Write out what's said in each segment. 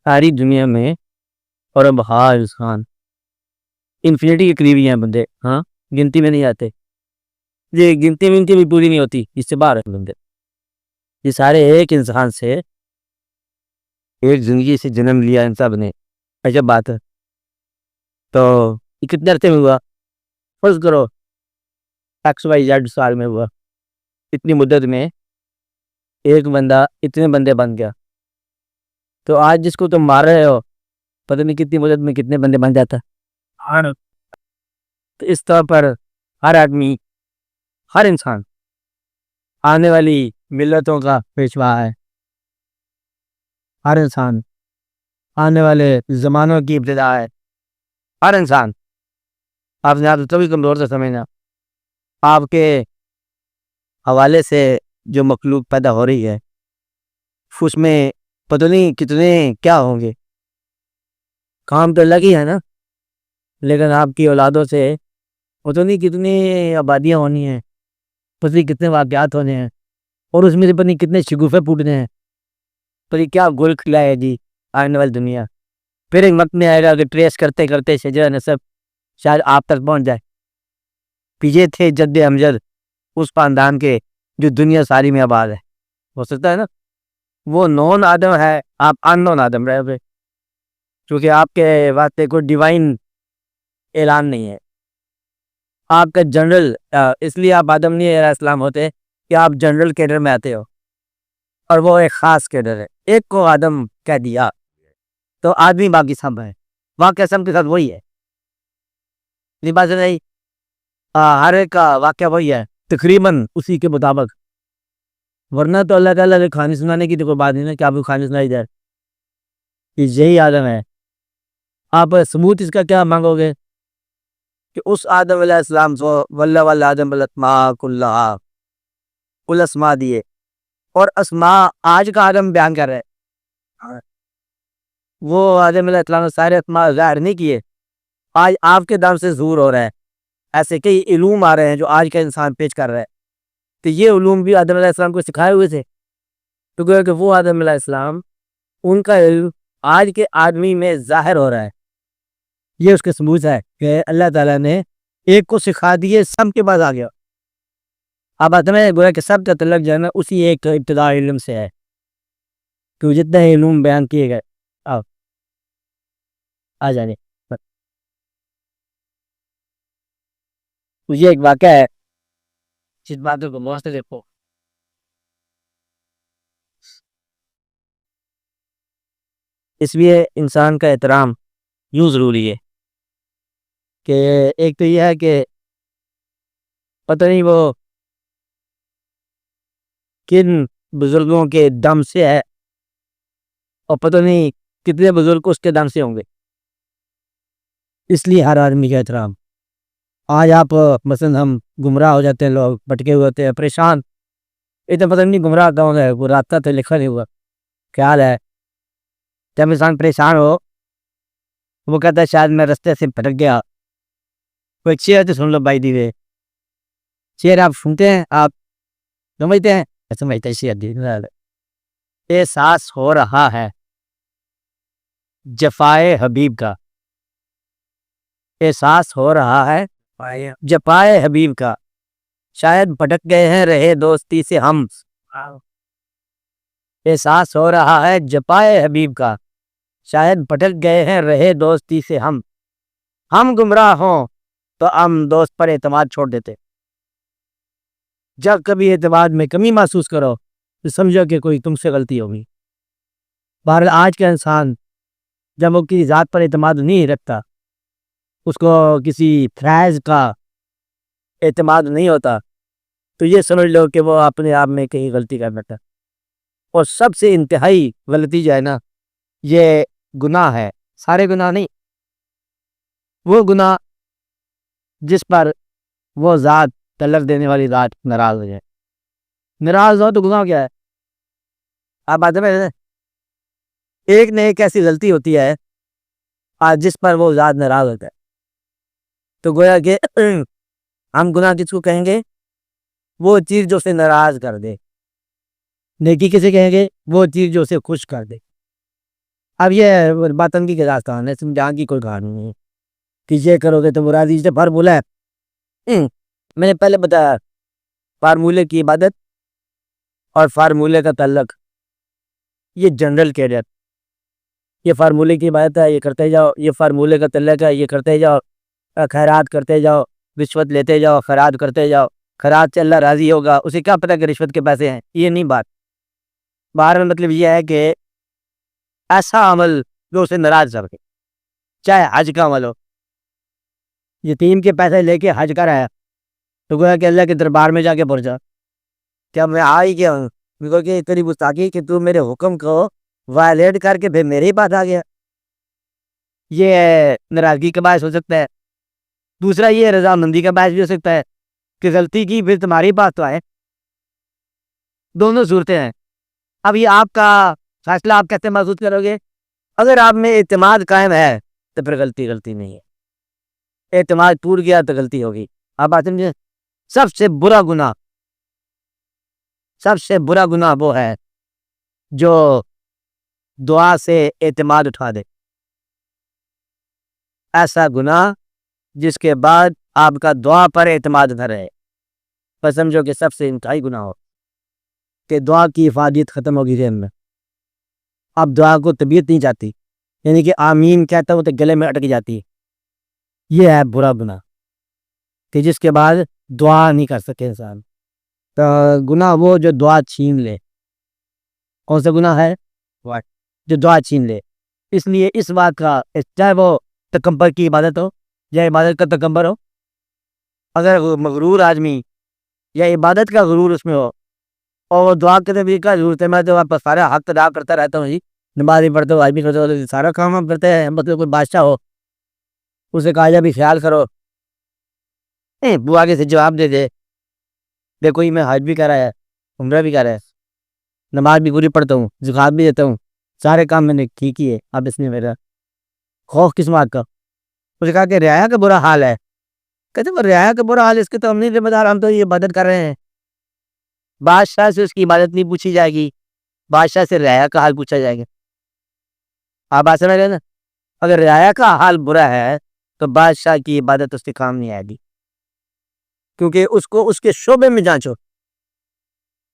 ساری دنیا میں اور اب ہر انسان انفینٹی کے قریب ہی ہیں بندے. ہاں گنتی میں نہیں آتے. یہ گنتی میں ان کی بھی پوری نہیں ہوتی, اس سے باہر ہیں بندے. یہ سارے ایک انسان سے, ایک زندگی سے جنم لیا ان سب نے. عجب بات ہے. تو یہ کتنے عرصے میں ہوا؟ فرض کرو XYZ سال میں ہوا. اتنی مدت میں ایک بندہ اتنے بندے بن گیا. تو آج جس کو تم مار رہے ہو, پتہ نہیں کتنی مدت میں کتنے بندے بن جاتا. تو اس طور پر ہر آدمی, ہر انسان آنے والی ملتوں کا پیشوا ہے. ہر انسان آنے والے زمانوں کی ابتدا ہے. ہر انسان. آپ نے تو تبھی کمزور سے سمجھنا. آپ کے حوالے سے جو مخلوق پیدا ہو رہی ہے اس میں پتہ نہیں کتنے کیا ہوں گے. کام تو الگ ہی ہے نا, لیکن آپ کی اولادوں سے پتہ نہیں کتنی آبادیاں ہونی ہیں, پتہ نہیں کتنے واقعات ہونے ہیں, اور اس میں سے پتہ نہیں کتنے شگوفے پھوٹنے ہیں. پتہ نہیں کیا گل کھلا ہے جی آنے والی دنیا. پھر ایک وقت میں آئے گا کہ ٹریس کرتے کرتے شجر نسب شاید آپ تک پہنچ جائے. پیچھے تھے جد امجد اس خاندان کے جو دنیا ساری میں آباد ہے. ہو سکتا ہے نا وہ نون آدم ہے, آپ ان نون آدم رہے ہوئے, کیونکہ آپ کے واسطے کوئی ڈیوائن اعلان نہیں ہے. آپ کا جنرل, اس لیے آپ آدم نہیں علیہ السلام ہوتے کہ آپ جنرل کیڈر میں آتے ہو, اور وہ ایک خاص کیڈر ہے. ایک کو آدم کہہ دیا تو آدمی باقی سب ہے. واقعہ سب کے ساتھ وہی ہے. نہیں بات نہیں, ہر ایک کا واقعہ وہی ہے تقریباً اسی کے مطابق. ورنہ تو اللہ تعالیٰ نے کہانی سنانے کی تو کوئی بات نہیں نا کہ آپ کو کہانی سنائی جائے. یہی آدم ہے. آپ ثبوت اس کا کیا مانگو گے کہ اس آدم علیہ السلام کو واللہ واللہ آدم الاسماء کلہا کل اسماء دیے, اور اسماء آج کا آدم بیان کر رہے. وہ آدم علیہ السلام نے سارے اسماء ظاہر نہیں کیے, آج آپ کے دم سے ظہور ہو رہا ہے. ایسے کئی علوم آ رہے ہیں جو آج کا انسان پیش کر رہا ہے. تو یہ علوم بھی آدم علیہ السلام کو سکھائے ہوئے تھے. تو کہ وہ آدم علیہ السلام, ان کا علم آج کے آدمی میں ظاہر ہو رہا ہے. یہ اس کے ثبوت ہے کہ اللہ تعالیٰ نے ایک کو سکھا دیے, سب کے بعد آ گیا. اب آدمی گویا کہ سب کا تعلق جو ہے نا اسی ایک ابتدائی علم سے ہے, کہ جتنے علوم بیان کیے گئے. آ جانے یہ ایک واقعہ ہے, جس باتوں کو موت سے دیکھو. اس لیے انسان کا احترام یوں ضروری ہے کہ ایک تو یہ ہے کہ پتہ نہیں وہ کن بزرگوں کے دم سے ہے, اور پتہ نہیں کتنے بزرگ اس کے دم سے ہوں گے. اس لیے ہر آدمی کا احترام. آج آپ مثلا ہم گمراہ ہو جاتے ہیں, لوگ بھٹکے ہوئے ہوتے ہیں, پریشان, اتنا پتہ نہیں گمراہ کون ہے, وہ رابطہ تو لکھا نہیں ہوا. خیال ہے جب انسان پریشان ہو, وہ کہتا ہے شاید میں رستے سے بھٹک گیا. کوئی شعر تو سن لو بھائی دیوے, شعر آپ سنتے ہیں, آپ سمجھتے ہیں, سمجھتے شعر. احساس ہو رہا ہے جفائے حبیب کا, احساس ہو رہا ہے جفائے حبیب کا, شاید بھٹک گئے ہیں رہے دوستی سے ہم. احساس ہو رہا ہے جفائے حبیب کا, شاید بھٹک گئے ہیں رہے دوستی سے ہم. ہم گمراہ ہوں تو ہم دوست پر اعتماد چھوڑ دیتے. جب کبھی اعتماد میں کمی محسوس کرو تو سمجھو کہ کوئی تم سے غلطی ہوگی. بہرحال آج کا انسان جب وہ کسی ذات پر اعتماد نہیں رکھتا, اس کو کسی فریز کا اعتماد نہیں ہوتا, تو یہ سمجھ لو کہ وہ اپنے آپ میں کہیں غلطی کر بیٹھا. اور سب سے انتہائی غلطی جو ہے نا یہ گناہ ہے. سارے گناہ نہیں, وہ گناہ جس پر وہ ذات طلب دینے والی ذات ناراض ہو جائے. ناراض ہو تو گناہ کیا ہے؟ آپ بات میں ایک نہ ایک ایسی غلطی ہوتی ہے جس پر وہ ذات ناراض ہوتا ہے. تو گویا کہ ہم گناہ کس کو کہیں گے؟ وہ چیز جو اسے ناراض کر دے. نیکی کسے کہیں گے؟ وہ چیز جو اسے خوش کر دے. اب یہ باطنگی کے داستان ہے، جہاں کی کوئی کہانی نہیں کہ یہ کرو گے تو مرادی سے فارمولہ ہے۔ میں نے پہلے بتایا فارمولے کی عبادت اور فارمولے کا تعلق، یہ جنرل کیریئر، یہ فارمولے کی عبادت ہے یہ کرتے جاؤ، یہ فارمولے کا تعلق ہے یہ کرتے جاؤ، خیرات کرتے جاؤ، رشوت لیتے جاؤ، خیرات کرتے جاؤ، خیرات سے اللہ راضی ہوگا، اسے کیا پتہ کہ رشوت کے پیسے ہیں، یہ نہیں بات۔ باہر میں مطلب یہ ہے کہ ایسا عمل جو اسے ناراض کر کے، چاہے حج کا عمل ہو، یتیم کے پیسے لے کے حج کر آیا تو گویا کہ اللہ کے دربار میں جا کے پہنچا، کیا میں آ ہی گیا ہوں، میرے کہ اتنی گستاخی کہ تو میرے حکم کو وائلیٹ کر کے پھر میرے ہی پاس آ گیا، یہ ناراضگی کا باعث ہو سکتا ہے۔ دوسرا یہ رضامندی کا باعث بھی ہو سکتا ہے کہ غلطی کی پھر تمہاری بات تو آئے، دونوں صورتیں ہیں۔ اب یہ آپ کا فیصلہ، آپ کیسے محسوس کرو گے؟ اگر آپ میں اعتماد قائم ہے تو پھر غلطی نہیں ہے، اعتماد ٹوٹ گیا تو غلطی ہوگی۔ آپ بات سمجھیں؟ سب سے برا گناہ وہ ہے جو دعا سے اعتماد اٹھا دے، ایسا گناہ جس کے بعد آپ کا دعا پر اعتماد نہ رہے، بس سمجھو کہ سب سے انتہائی گناہ ہو کہ دعا کی افادیت ختم ہوگی ذہن میں، اب دعا کو طبیعت نہیں چاہتی، یعنی کہ آمین کہتا ہوں تو گلے میں اٹک جاتی ہے، یہ ہے برا گناہ کہ جس کے بعد دعا نہیں کر سکے انسان۔ تو گناہ وہ جو دعا چھین لے، کون سا گناہ ہے؟ جو دعا چھین لے۔ اس لیے اس بات کا، چاہے وہ تکبر کی عبادت ہو یا عبادت کا تکبر ہو، اگر مغرور آدمی یا عبادت کا غرور اس میں ہو اور وہ دعا کے نبی کا ضرورت ہے، میں تو آپ سارا حق ادا کرتا رہتا ہوں جی، نماز بھی پڑھتا ہوں، آج بھی کرتا ہوں، سارا کام ہم کرتے ہیں، مطلب کوئی بادشاہ ہو اسے کہا جا بھی خیال کرو، وہ آگے سے جواب دے دے دیکھو یہ میں حج بھی کر رہا ہے، عمرہ بھی کر رہا ہے، نماز بھی پوری پڑھتا ہوں، زکوٰۃ بھی دیتا ہوں، سارے کام میں نے ٹھیک ہی ہے، اب اس میں میرا خوف کس بات کا؟ اسے کہا کہ رعایا کا برا حال ہے، کہتے وہ رعایا کا برا حال اس کے تو ہم نہیں ذمہ دار، ہم تو یہ عبادت کر رہے ہیں۔ بادشاہ سے اس کی عبادت نہیں پوچھی جائے گی، بادشاہ سے رعایا کا حال پوچھا جائے گا۔ آپ بات سمجھ رہے ہیں نا؟ اگر رعایا کا حال برا ہے تو بادشاہ کی عبادت اس کے کام نہیں آئے گی، کیونکہ اس کو اس کے شعبے میں جانچو۔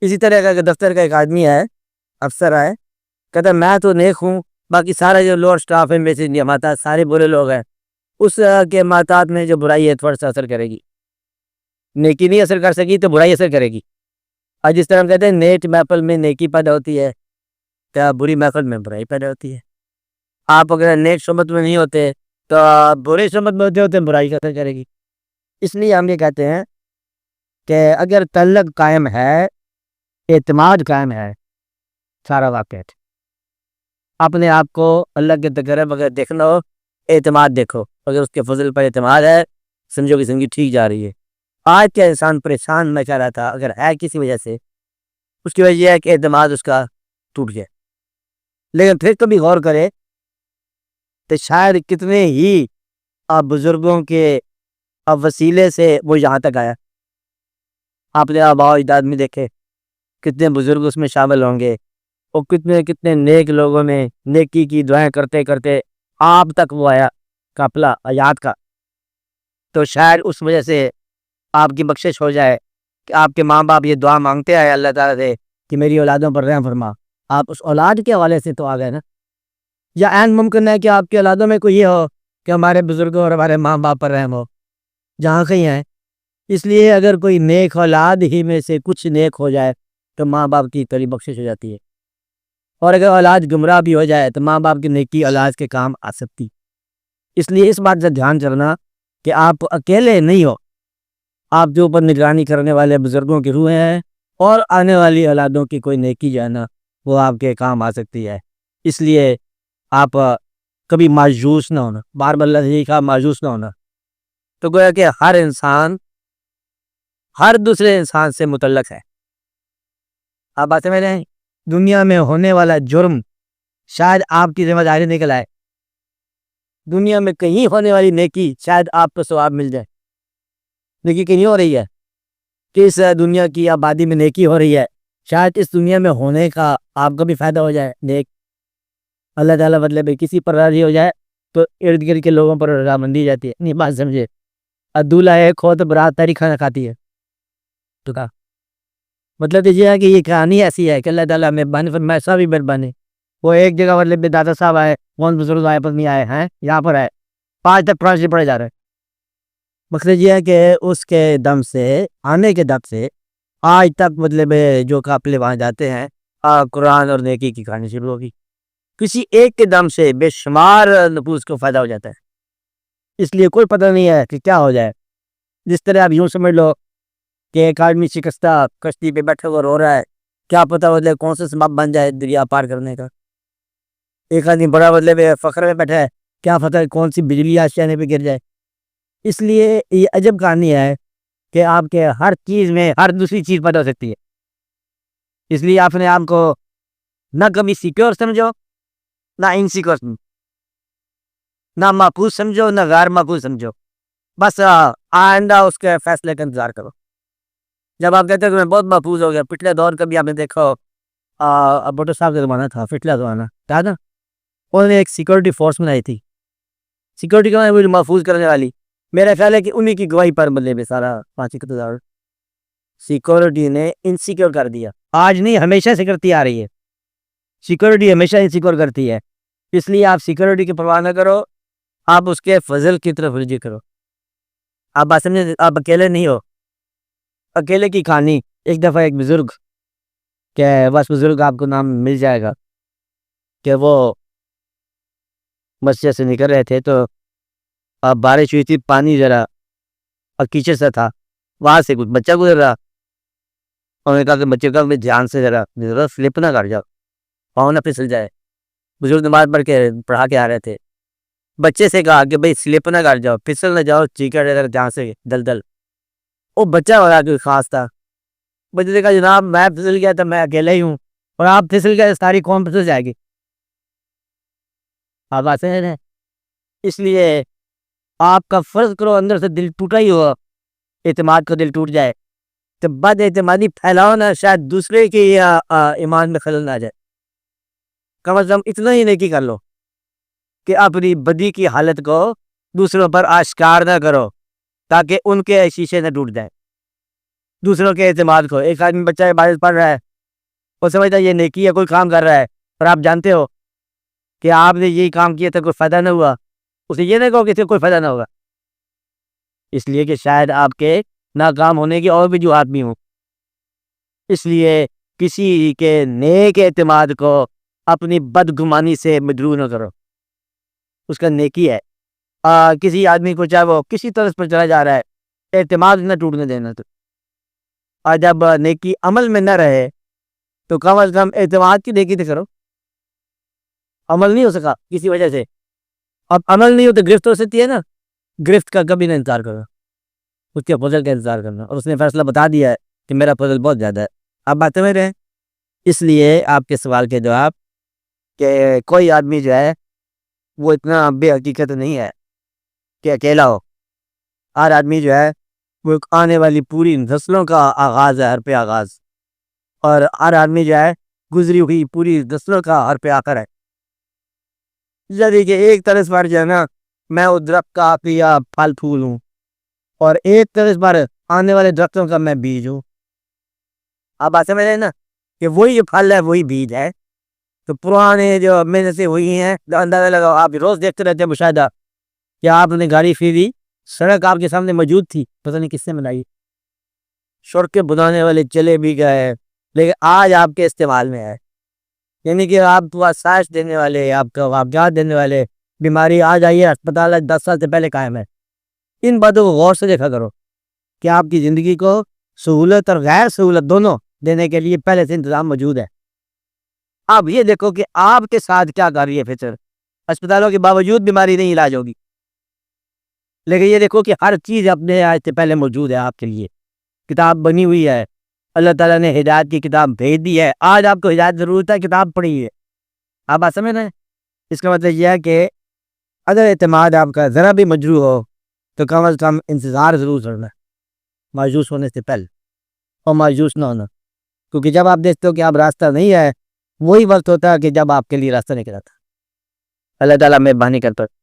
اسی طرح کا دفتر کا ایک آدمی ہے، افسر ہے، کہتا میں تو نیک ہوں، باقی سارا جو لوور سٹاف ہے میں سے ماتحت سارے برے لوگ ہیں، اس کے ماتحت میں جو برائی ہے تھوڑا سا اثر کرے گی، نیکی نہیں اثر کر سکی تو برائی اثر کرے گی۔ اور جس طرح ہم کہتے ہیں نیک محفل میں نیکی پیدا ہوتی ہے، کیا بری محفل میں برائی پیدا ہوتی ہے؟ آپ اگر نیک صحبت میں نہیں ہوتے تو برے صحبت میں ہوتے برائی کا اثر کرے گی۔ اس لیے ہم یہ کہتے ہیں کہ اگر تعلق قائم ہے، اعتماد قائم ہے، سارا واقعہ اپنے آپ کو اللہ کے تقرب اگر دیکھنا ہو، اعتماد دیکھو، اگر اس کے فضل پر اعتماد ہے سمجھو کہ زندگی ٹھیک جا رہی ہے۔ آج کیا انسان پریشان میں چاہ رہا تھا، اگر ہے کسی وجہ سے، اس کی وجہ یہ ہے کہ اعتماد اس کا ٹوٹ گیا، لیکن پھر کبھی غور کرے تو شاید کتنے ہی بزرگوں کے وسیلے سے وہ یہاں تک آیا۔ آپ نے آباء و اجداد میں دیکھے کتنے بزرگ اس میں شامل ہوں گے، اور کتنے نیک لوگوں نے نیکی کی دعائیں کرتے کرتے آپ تک وہ آیا قافلہ حیات کا۔ تو شاید اس وجہ سے آپ کی بخشش ہو جائے کہ آپ کے ماں باپ یہ دعا مانگتے آئے اللہ تعالیٰ سے کہ میری اولادوں پر رحم فرما، آپ اس اولاد کے حوالے سے تو آ گئے نا۔ یا عین ممکن ہے کہ آپ کی اولادوں میں کوئی یہ ہو کہ ہمارے بزرگوں اور ہمارے ماں باپ پر رحم ہو، جہاں کہیں ہیں۔ اس لیے اگر کوئی نیک اولاد ہی میں سے کچھ نیک ہو جائے تو ماں باپ کی کلی بخشش ہو جاتی ہے، اور اگر اولاد گمراہ بھی ہو جائے تو ماں باپ کی نیکی اولاد کے کام آ سکتی۔ اس لیے اس بات سے دھیان رکھنا کہ آپ اکیلے نہیں ہو، آپ جو اوپر نگرانی کرنے والے بزرگوں کی روحیں ہیں، اور آنے والی اولادوں کی کوئی نیکی جو ہے نا وہ آپ کے کام آ سکتی ہے۔ اس لیے آپ کبھی مایوس نہ ہونا، بار بار اللہ نے کہا مایوس نہ ہونا۔ تو گویا کہ ہر انسان ہر دوسرے انسان سے متعلق ہے۔ آپ باتیں میں رہیں، دنیا میں ہونے والا جرم شاید آپ کی ذمہ داری نکل آئے، دنیا میں کہیں ہونے والی نیکی شاید آپ کو ثواب مل جائے، نیکی کہیں ہو رہی ہے کہ اس دنیا کی آبادی میں نیکی ہو رہی ہے، شاید اس دنیا میں ہونے کا آپ کو بھی فائدہ ہو جائے نیک۔ اللہ تعالیٰ مطلب کسی پر راضی ہو جائے تو ارد گرد کے لوگوں پر رضامندی جاتی ہے. نہیں بات سمجھے. عبداللہ ایک ہو تو برات تاری کھانا کھاتی ہے. تو کہا مطلب یہ ہے کہ یہ کہانی ایسی ہے کہ اللہ تعالیٰ مہربانی فرمائے, ایسا بھی مہربانی. وہ ایک جگہ مطلب دادا صاحب آئے, کون بزرگ آئے, پتنی آئے ہیں یہاں پر آئے, 5 تک پڑھا پڑھے جا رہے ہیں. مقصد یہ ہے کہ اس کے دم سے, آنے کے دم سے آج تک مطلب جو قافلے وہاں جاتے ہیں, قرآن اور نیکی کی کہانی شروع ہوگی. کسی ایک کے دم سے بے شمار نفوس کو فائدہ ہو جاتا ہے. اس لیے کوئی پتہ نہیں ہے کہ کیا ہو جائے. جس طرح آپ یوں سمجھ لو کہ ایک آدمی شکستہ کشتی پہ بیٹھے ہوا رو رہا ہے, کیا پتہ مطلب کون سا سبب بن جائے دریا پار کرنے کا. ایک آدمی بڑا مطلب فخر میں بیٹھا ہے, کیا پتہ کون سی بجلی آشیانے پہ گر جائے. اس لیے یہ عجب کہانی ہے کہ آپ کے ہر چیز میں ہر دوسری چیز پیدا ہو سکتی ہے. اس لیے آپ نے آپ کو نہ کبھی سیکیور سمجھو, نہ انسیکیور سمجھو, نہ محفوظ سمجھو, نہ غیر محفوظ سمجھو. بس آئندہ اس کے فیصلے کا انتظار کرو. جب آپ کہتے ہیں کہ میں بہت محفوظ ہو گیا, پچھلے دور کبھی آپ نے دیکھا ہو, بھٹو صاحب کا زمانہ تھا, پچھلا زمانہ تھا نا, انہوں نے ایک سیکورٹی فورس بنائی تھی. سیکورٹی کا محفوظ کرنے والی. میرا خیال ہے کہ انہی کی گواہی پر مطلب سارا 5,000 سیکورٹی نے انسیکیور کر دیا. آج نہیں, ہمیشہ سے کرتی آ رہی ہے. سیکورٹی ہمیشہ انسیکیور کرتی ہے. اس لیے آپ سیکورٹی کی پرواہ نہ کرو, آپ اس کے فضل کی طرف رجوع کرو. آپ بات سمجھیں, آپ اکیلے نہیں ہو. اکیلے کی کہانی, ایک دفعہ ایک بزرگ, کہ بس بزرگ آپ کو نام مل جائے گا, کہ وہ مسجد سے نکل رہے تھے تو بارش ہوئی تھی, پانی ذرا کیچڑ سا تھا, وہاں سے کچھ بچہ گزر رہا. انہوں نے کہا کہ بچے کا دھیان سے ذرا سلپ نہ کر جاؤ, پاؤں نہ پھسل جائے. بزرگ نماز پڑھا کے آ رہے تھے. بچے سے کہا کہ بھئی سلپ نہ کر جاؤ, پھسل نہ جاؤ, چیکڑ دھیان سے دلدل. وہ بچہ ہو رہا کوئی خاص تھا. بچے نے کہا جناب میں پھسل گیا تو میں اکیلا ہی ہوں, اور آپ پھسل گئے ساری قوم پھسل جائے گی. آپ بات سمجھ رہے ہیں. اس لیے آپ کا فرض کرو اندر سے دل ٹوٹا ہی ہوا, اعتماد کا دل ٹوٹ جائے, تو بد اعتمادی پھیلاؤ نا, شاید دوسرے کے ایمان میں خلل نہ جائے. کم از کم اتنا ہی نیکی کر لو کہ اپنی بدی کی حالت کو دوسروں پر آشکار نہ کرو, تاکہ ان کے شیشے نہ ٹوٹ جائیں. دوسروں کے اعتماد کو, ایک آدمی بچہ عبادت پڑھ رہا ہے, وہ سمجھتا ہے یہ نیکی ہے, کوئی کام کر رہا ہے, اور آپ جانتے ہو کہ آپ نے یہی کام کیا تو کوئی فائدہ نہ ہوا, اسے یہ نہ کہو کہ اسے کوئی فائدہ نہ ہوگا, اس لیے کہ شاید آپ کے ناکام ہونے کی اور بھی وجوہات بھی ہوں. اس لیے کسی کے نیک اعتماد کو اپنی بدگمانی سے مجروح نہ کرو. اس کا نیکی ہے. کسی آدمی کو چاہے وہ کسی طرح پر چلا جا رہا ہے, اعتماد نہ ٹوٹنے دینا. تو اور جب نیکی عمل میں نہ رہے تو کم از کم اعتماد کی نیکی تو کرو. عمل نہیں ہو سکا کسی وجہ سے, اب عمل نہیں ہو تو گرفت ہو سکتی ہے نا. گرفت کا کبھی نہ انتظار کرو, اس کے فضل کا انتظار کرنا. اور اس نے فیصلہ بتا دیا ہے کہ میرا فضل بہت زیادہ ہے. آپ باتیں میں رہیں. اس لیے آپ کے سوال کے جواب کہ کوئی آدمی جو ہے وہ اتنا بے حقیقت نہیں ہے کہ اکیلا ہو. ہر آدمی جو ہے وہ آنے والی پوری نسلوں کا آغاز ہے, ہر پہ آغاز. اور ہر آدمی جو ہے گزری ہوئی پوری نسلوں کا ہر پہ آخر ہے. یعنی کہ ایک طرز پر جو ہے نا, میں اس درخت کا یا پھل پھول ہوں, اور ایک طرز پر آنے والے درختوں کا میں بیج ہوں. آپ بات سمجھ رہے ہیں نا, کہ وہی پھل ہے وہی بیج ہے. تو پرانے جو محنتیں ہوئی ہیں, اندازہ لگاؤ, آپ روز دیکھتے رہتے ہیں مشاہدہ, کہ آپ نے گاڑی پھیری, سڑک آپ کے سامنے موجود تھی, پتہ نہیں کس نے بنائی, سڑکیں بنانے والے چلے بھی گئے, لیکن آج آپ کے استعمال میں ہے. یعنی کہ آپ کو آسائش دینے والے, آپ کو واقعات دینے والے, بیماری آج آئی ہے, اسپتال 10 سال سے پہلے قائم ہے. ان باتوں کو غور سے دیکھا کرو کہ آپ کی زندگی کو سہولت اور غیر سہولت دونوں دینے کے لیے پہلے سے انتظام موجود ہے. آپ یہ دیکھو کہ آپ کے ساتھ کیا کر رہی ہے فطر. اسپتالوں کے باوجود بیماری نہیں علاج ہوگی, لیکن یہ دیکھو کہ ہر چیز اپنے آج سے پہلے موجود ہے آپ کے لیے. کتاب بنی ہوئی ہے, اللہ تعالیٰ نے ہدایت کی کتاب بھیج دی ہے. آج آپ کو ہدایت ضرورت ہے, کتاب پڑھی ہے. آپ بات سمجھ رہے ہیں. اس کا مطلب یہ ہے کہ اگر اعتماد آپ کا ذرا بھی مجروح ہو تو کم از کم انتظار ضرور کرنا, مایوس ہونے سے پہلے. اور مایوس نہ ہونا, کیونکہ جب آپ دیکھتے ہو کہ آپ راستہ نہیں ہے, وہی وقت ہوتا ہے کہ جب آپ کے لیے راستہ نکلا تھا. اللہ تعالیٰ مہربانی کرتا ہے.